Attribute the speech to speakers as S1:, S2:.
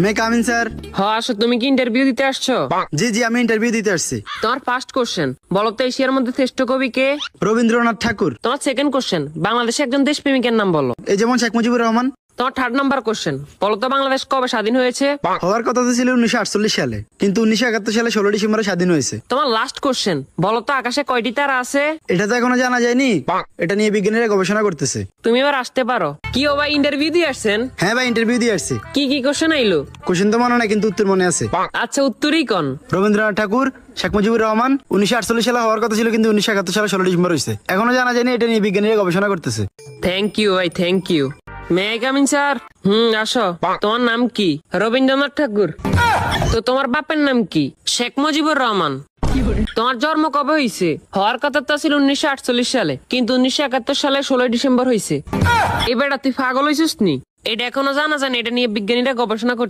S1: মে come in sir.
S2: হ্যাঁ আসো। তুমি কি ইন্টারভিউ দিতে আসছো?
S1: জি জি, আমি ইন্টারভিউ দিতে আসছি।
S2: তোমার ফার্স্ট কোশ্চেন, বলো তো এশিয়ার মধ্যে শ্রেষ্ঠ কবি কে?
S1: রবীন্দ্রনাথ ঠাকুর।
S2: তোমার সেকেন্ড কোশ্চেন, বাংলাদেশে একজন দেশপ্রেমিকের নাম বলো।
S1: এই যেমন শেখ মুজিবুর রহমান।
S2: তোমার থার্ড নাম্বার কোশ্চেন, বলো তো বাংলাদেশ কবে স্বাধীন হয়েছে?
S1: হওয়ার কথা তো ছিল 1948 সালে, কিন্তু 1971 সালে 16 ডিসেম্বরে স্বাধীন হয়েছে।
S2: তোমার লাস্ট কোশ্চেন, বলো তো আকাশে কয়টি তারা আছে?
S1: এটা তো এখনো জানা যায়নি, এটা নিয়ে বিজ্ঞানীরা গবেষণা করতেছে।
S2: তুমি এবার আসতে পারো। কি ও ভাই ইন্টারভিউ দিয়ে আসছেন?
S1: হ্যাঁ ভাই, ইন্টারভিউ দিয়ে আসছি।
S2: কি কি কোশ্চেন আইলো?
S1: কোশ্চেন তো মনে নাই, কিন্তু উত্তর মনে আছে।
S2: আচ্ছা উত্তরই কোন?
S1: রবীন্দ্রনাথ ঠাকুর, শেখ মুজিবুর রহমান। 1948 সালে হওয়ার কথা ছিল, কিন্তু 1971 সালে 16 ডিসেম্বর হয়েছে। এখনো জানা যায়নি, এটা নিয়ে বিজ্ঞানীরা গবেষণা করতেছে।
S2: থ্যাংক ইউ ভাই, thank you. May I come in sir? আসো। তোমার নাম কি? রবীন্দ্রনাথ ঠাকুর। তো তোমার বাপের নাম কি? শেখ মুজিবুর রহমান। তোমার জন্ম কবে হয়েছে? হওয়ার কথা তো ছিল 1948 সালে, কিন্তু 1971 সালে 16 ডিসেম্বর হয়েছে। এবার তুই পাগল হয়েছিস নি? এটা এখনো জানা যায় না, এটা নিয়ে বিজ্ঞানীরা গবেষণা করছে।